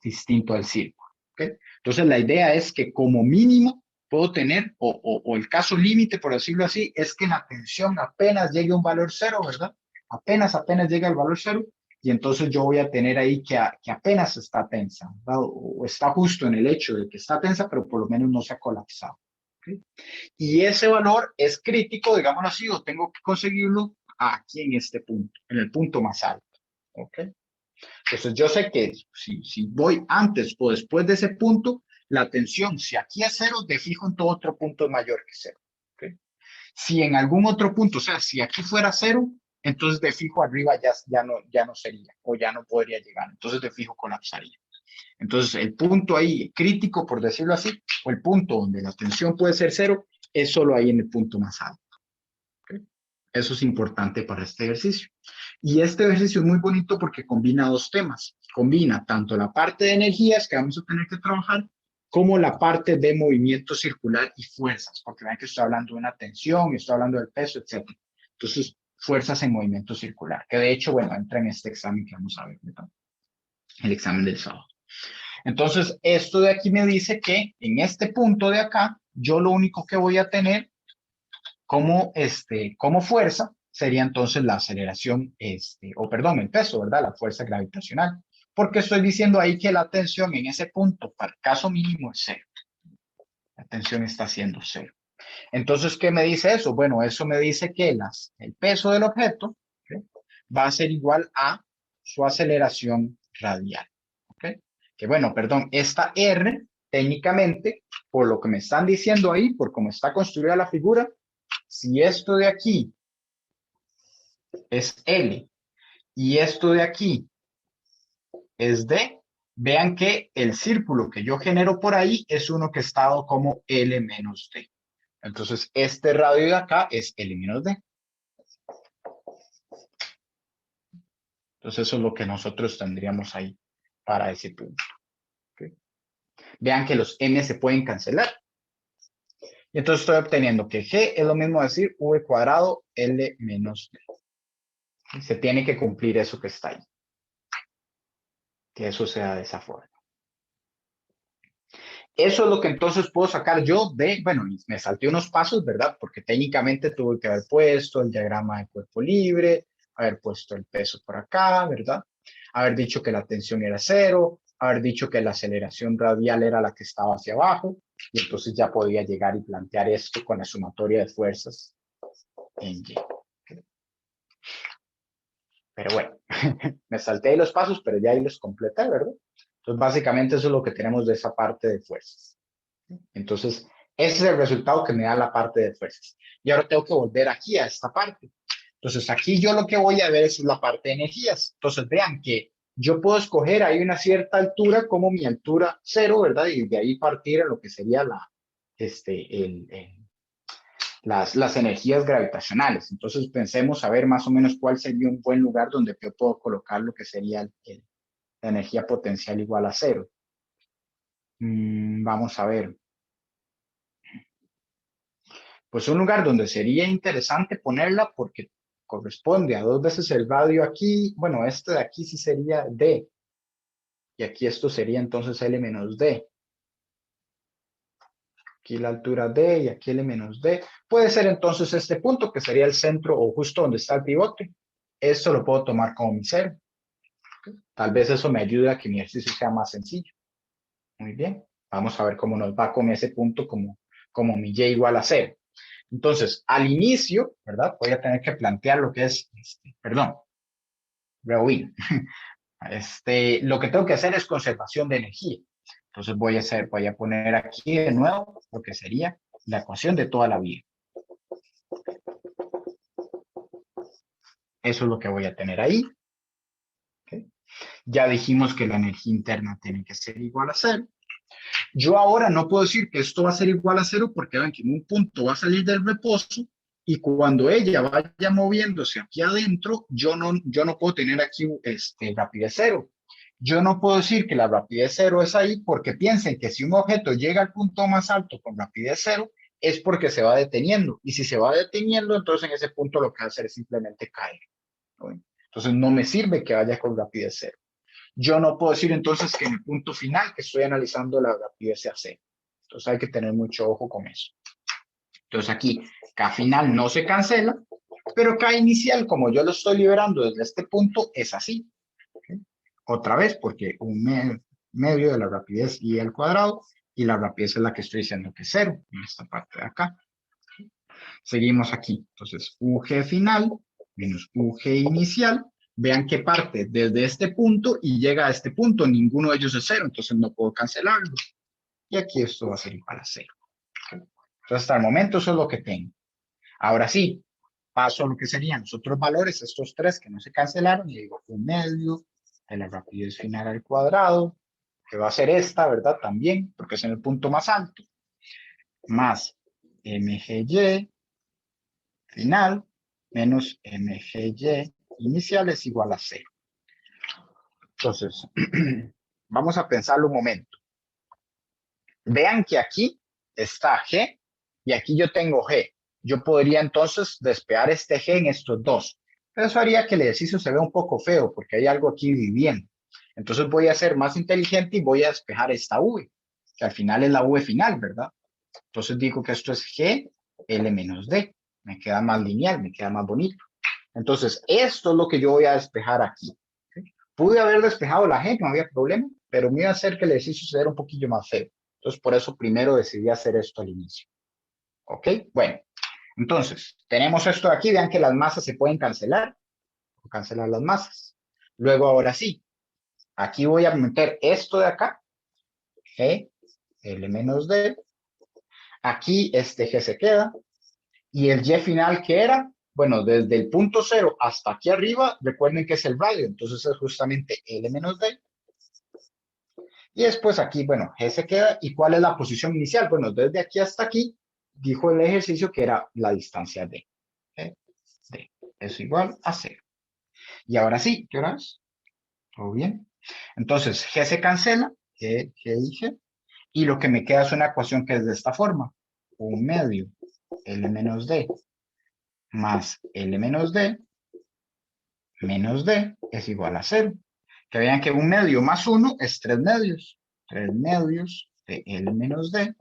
distinto al círculo. ¿Okay? Entonces la idea es que como mínimo puedo tener, o el caso límite, por decirlo así, es que la tensión apenas llegue a un valor cero, ¿verdad? Apenas llega al valor cero, y entonces yo voy a tener ahí que apenas está tensa, ¿verdad? O está justo en el hecho de que está tensa, pero por lo menos no se ha colapsado. ¿Okay? Y ese valor es crítico, digámoslo así, o tengo que conseguirlo aquí en este punto, en el punto más alto. ¿Ok? Entonces yo sé que si voy antes o después de ese punto, la tensión, si aquí es cero, de fijo en todo otro punto es mayor que cero. ¿Okay? Si en algún otro punto, o sea, si aquí fuera cero, entonces de fijo arriba ya no sería, o ya no podría llegar, entonces de fijo colapsaría. Entonces el punto ahí crítico, por decirlo así, o el punto donde la tensión puede ser cero, es solo ahí en el punto más alto. ¿Okay? Eso es importante para este ejercicio. Y este ejercicio es muy bonito porque combina dos temas. Combina tanto la parte de energías que vamos a tener que trabajar, como la parte de movimiento circular y fuerzas, porque vean que estoy hablando de una tensión, estoy hablando del peso, etc. Entonces, fuerzas en movimiento circular, que de hecho, bueno, entra en este examen que vamos a ver, ¿verdad? El examen del sábado. Entonces, esto de aquí me dice que en este punto de acá, yo lo único que voy a tener como fuerza sería entonces la aceleración, o perdón, el peso, ¿verdad? La fuerza gravitacional. Porque estoy diciendo ahí que la tensión en ese punto, para el caso mínimo, es cero. La tensión está siendo cero. Entonces, ¿qué me dice eso? Bueno, eso me dice que el peso del objeto, ¿okay?, va a ser igual a su aceleración radial. ¿Okay? Que bueno, perdón, esta R, técnicamente, por lo que me están diciendo ahí, por cómo está construida la figura, si esto de aquí es L y esto de aquí es D, vean que el círculo que yo genero por ahí es uno que está dado como L menos D. Entonces, este radio de acá es L menos D. Entonces, eso es lo que nosotros tendríamos ahí para ese punto. ¿Okay? Vean que los M se pueden cancelar. Y entonces estoy obteniendo que G es lo mismo decir V cuadrado L menos D. Se tiene que cumplir eso que está ahí. Que eso sea de esa forma. Eso es lo que entonces puedo sacar yo bueno, me salté unos pasos, ¿verdad? Porque técnicamente tuve que haber puesto el diagrama de cuerpo libre, haber puesto el peso por acá, ¿verdad? Haber dicho que la tensión era cero, haber dicho que la aceleración radial era la que estaba hacia abajo, y entonces ya podía llegar y plantear esto con la sumatoria de fuerzas en Y. Pero bueno, me salté ahí los pasos, pero ya ahí los completé, ¿verdad? Entonces, básicamente eso es lo que tenemos de esa parte de fuerzas. Entonces, ese es el resultado que me da la parte de fuerzas. Y ahora tengo que volver aquí a esta parte. Entonces, aquí yo lo que voy a ver es la parte de energías. Entonces, vean que yo puedo escoger ahí una cierta altura como mi altura cero, ¿verdad? Y de ahí partir a lo que sería las energías gravitacionales. Entonces, pensemos a ver más o menos cuál sería un buen lugar donde yo puedo colocar lo que sería la energía potencial igual a cero. Vamos a ver. Pues un lugar donde sería interesante ponerla porque corresponde a 2 veces el radio aquí. Bueno, este de aquí sí sería D. Y aquí esto sería entonces L menos D. Aquí la altura D y aquí L menos D. Puede ser entonces este punto que sería el centro o justo donde está el pivote. Esto lo puedo tomar como mi cero. Tal vez eso me ayude a que mi ejercicio sea más sencillo. Muy bien. Vamos a ver cómo nos va con ese punto como mi Y igual a 0. Entonces, al inicio, ¿verdad? Voy a tener que plantear lo que es, perdón, rewind. Lo que tengo que hacer es conservación de energía. Entonces voy a poner aquí de nuevo lo que sería la ecuación de toda la vida. Eso es lo que voy a tener ahí. ¿Okay? Ya dijimos que la energía interna tiene que ser igual a 0. Yo ahora no puedo decir que esto va a ser igual a 0 porque ven que en un punto va a salir del reposo y cuando ella vaya moviéndose aquí adentro, yo no puedo tener aquí rapidez 0. Yo no puedo decir que la rapidez 0 es ahí porque piensen que si un objeto llega al punto más alto con rapidez 0 es porque se va deteniendo. Y si se va deteniendo, entonces en ese punto lo que va a hacer es simplemente caer. ¿No? Entonces no me sirve que vaya con rapidez 0. Yo no puedo decir entonces que en el punto final que estoy analizando la rapidez sea 0. Entonces hay que tener mucho ojo con eso. Entonces aquí K final no se cancela, pero K inicial, como yo lo estoy liberando desde este punto, es así. ¿Okay? Otra vez, porque un medio de la rapidez y al cuadrado, y la rapidez es la que estoy diciendo que es 0, en esta parte de acá. Seguimos aquí. Entonces, UG final menos UG inicial. Vean que parte desde este punto y llega a este punto. Ninguno de ellos es 0, entonces no puedo cancelarlo. Y aquí esto va a ser igual a 0. Entonces, hasta el momento eso es lo que tengo. Ahora sí, paso a lo que serían los otros valores, estos tres que no se cancelaron, y digo 1/2 de la rapidez final al cuadrado, que va a ser esta, ¿verdad? También, porque es en el punto más alto, más mgy final menos mgy inicial es igual a 0. Entonces, vamos a pensarlo un momento. Vean que aquí está G y aquí yo tengo G. Yo podría entonces despejar este G en estos dos. Pero eso haría que el ejercicio se vea un poco feo porque hay algo aquí viviendo. Entonces voy a ser más inteligente y voy a despejar esta V, que al final es la V final, ¿verdad? Entonces digo que esto es G, L menos D. Me queda más lineal, me queda más bonito. Entonces, esto es lo que yo voy a despejar aquí. ¿Sí? Pude haber despejado la G, no había problema, pero me iba a hacer que el ejercicio se viera un poquillo más feo. Entonces, por eso primero decidí hacer esto al inicio. ¿Ok? Bueno, entonces, tenemos esto de aquí. Vean que las masas se pueden cancelar. Cancelar las masas. Luego, ahora sí, aquí voy a meter esto de acá. G, L menos D. Aquí este G se queda. Y el Y final, ¿qué era? Bueno, desde el punto 0 hasta aquí arriba, recuerden que es el radio. Entonces, es justamente L menos D. Y después aquí, bueno, G se queda. ¿Y cuál es la posición inicial? Bueno, desde aquí hasta aquí, dijo el ejercicio que era la distancia D. ¿Okay? D es igual a 0. Y ahora sí, ¿qué hora es? ¿Todo bien? Entonces, G se cancela, G y G. Y lo que me queda es una ecuación que es de esta forma. 1/2 L menos D más L menos D es igual a 0. Que vean que 1/2 más 1 es 3/2. 3/2 de L menos D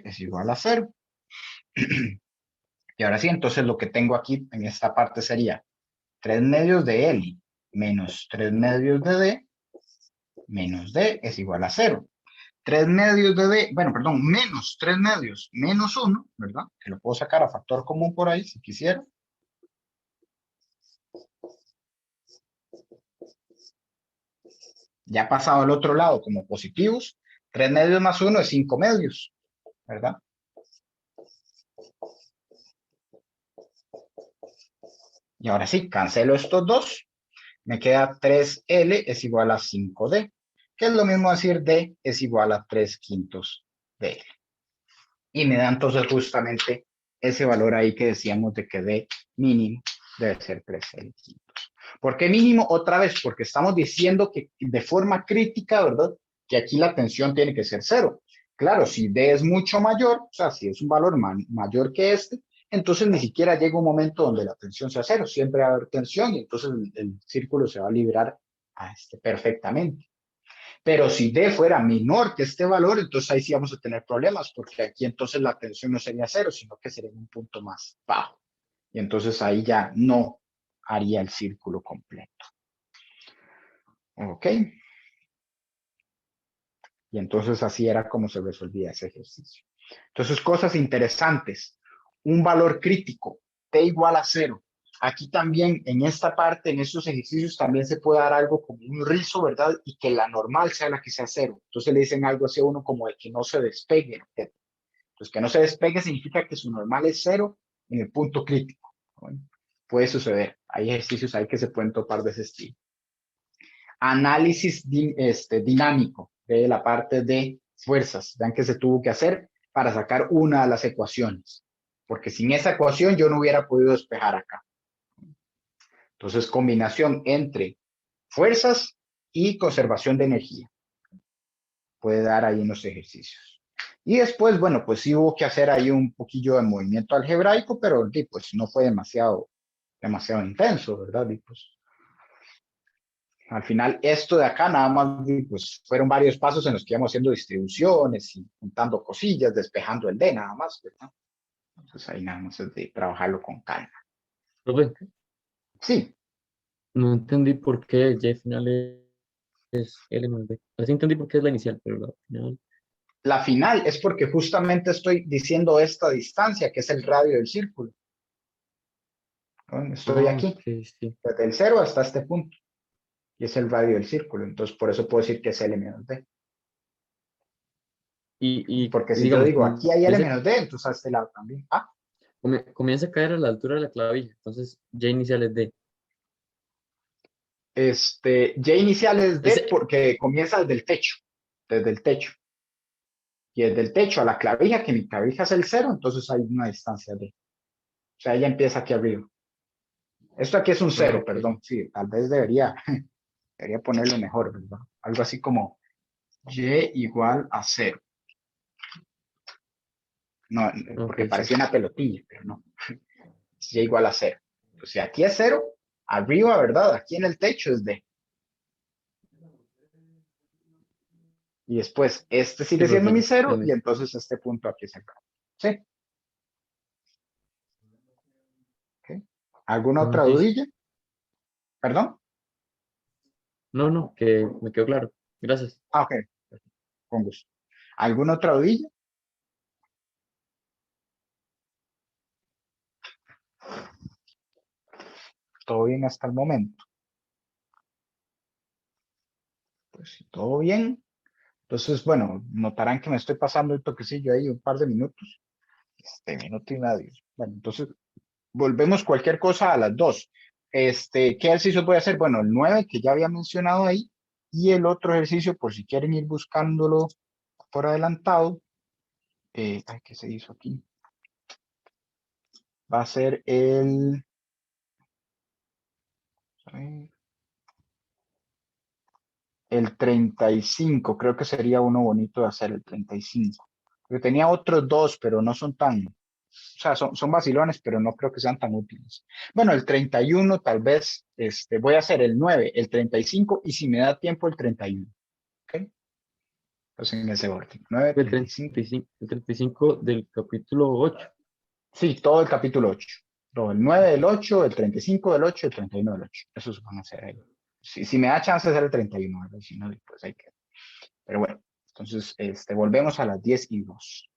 es igual a 0. Y ahora sí, entonces lo que tengo aquí en esta parte sería 3/2 de L menos 3/2 de D menos D es igual a 0. 3/2 de D, bueno, perdón, menos 3/2 menos 1, ¿verdad? Que lo puedo sacar a factor común por ahí si quisiera. Ya pasado al otro lado como positivos, 3/2 más 1 es 5/2, ¿verdad? Y ahora sí, cancelo estos dos. Me queda 3L es igual a 5D, que es lo mismo decir D es igual a 3/5 de L. Y me da entonces justamente ese valor ahí que decíamos de que D mínimo debe ser 3L. ¿Por qué mínimo? Otra vez, porque estamos diciendo que de forma crítica, ¿verdad? Que aquí la tensión tiene que ser 0. Claro, si D es mucho mayor, o sea, si es un valor mayor que este, entonces ni siquiera llega un momento donde la tensión sea 0. Siempre va a haber tensión y entonces el círculo se va a liberar perfectamente. Pero si D fuera menor que este valor, entonces ahí sí vamos a tener problemas, porque aquí entonces la tensión no sería 0, sino que sería un punto más bajo. Y entonces ahí ya no haría el círculo completo. ¿Ok? Y entonces así era como se resolvía ese ejercicio. Entonces, cosas interesantes. Un valor crítico, T igual a 0. Aquí también, en esta parte, en estos ejercicios, también se puede dar algo como un rizo, ¿verdad? Y que la normal sea la que sea 0. Entonces le dicen algo así a uno como de que no se despegue. Entonces, que no se despegue significa que su normal es 0 en el punto crítico. Bueno, puede suceder. Hay ejercicios ahí que se pueden topar de ese estilo. Análisis dinámico de la parte de fuerzas. Vean que se tuvo que hacer para sacar una de las ecuaciones. Porque sin esa ecuación yo no hubiera podido despejar acá. Entonces, combinación entre fuerzas y conservación de energía. Puede dar ahí unos ejercicios. Y después, bueno, pues sí hubo que hacer ahí un poquillo de movimiento algebraico, pero pues no fue demasiado intenso, ¿verdad? Y pues al final, esto de acá nada más, pues fueron varios pasos en los que íbamos haciendo distribuciones y juntando cosillas, despejando el D nada más, ¿verdad? Entonces ahí nada más es de trabajarlo con calma. Profe, Sí, no entendí por qué el Y final es L menos D. Así entendí por qué es la inicial, pero la final. la final es porque justamente estoy diciendo esta distancia, que es el radio del círculo. ¿No? Estoy Ah, aquí, ok, sí. desde el 0 hasta este punto, y es el radio del círculo. Entonces, por eso puedo decir que es L menos D. Y Porque si yo digamos, digo como aquí hay L ese, menos D, entonces a este lado también. Ah, Comienza a caer a la altura de la clavija, entonces Y inicial es D. Y inicial es D Ese, porque comienza desde el techo. Y desde el techo a la clavija, que mi clavija es el 0, entonces hay una distancia D. O sea, ella empieza aquí arriba. Esto aquí es un 0, ok, perdón. Sí, tal vez debería ponerlo mejor, ¿verdad? Algo así como Y igual a 0. No, ok, porque sí. parecía una pelotilla, pero no. Y igual a 0. Pues si aquí es 0, arriba, ¿verdad? Aquí en el techo es D. Y después, este Sí, sigue siendo mi perfecto. 0 y Entendí. entonces este punto aquí se acaba. ¿Sí? ¿Ok? ¿Alguna Ah, otra sí, sí. dudilla? ¿Perdón? No, no, que me quedó claro. Gracias. Ah, ok, con gusto. ¿Alguna otra dudilla? ¿Todo bien hasta el momento? Pues si todo bien. Entonces, bueno, notarán que me estoy pasando el toquecillo ahí un par de minutos. Minuto y medio. Bueno, entonces volvemos cualquier cosa a las 2. ¿Qué ejercicio voy a hacer? Bueno, el 9 que ya había mencionado ahí y el otro ejercicio, por si quieren ir buscándolo por adelantado, ay, ¿qué se hizo aquí? Va a ser a ver, el 35, creo que sería uno bonito de hacer el 35. Porque tenía otros dos, pero no son tan, o sea, son vacilones, pero no creo que sean tan útiles. Bueno, el 31 tal vez, voy a hacer el 9, el 35 y si me da tiempo el 31. ¿Ok? Entonces en ese orden. 9, El 35. 35, el 35 del capítulo 8. Sí, todo el capítulo 8. Todo el 9 del 8, el 35 del 8, el 31 del 8. Esos van a ser ahí. Si me da chance de hacer el 31, ¿verdad? Si no, pues hay que. Pero bueno, entonces volvemos a las 10:02.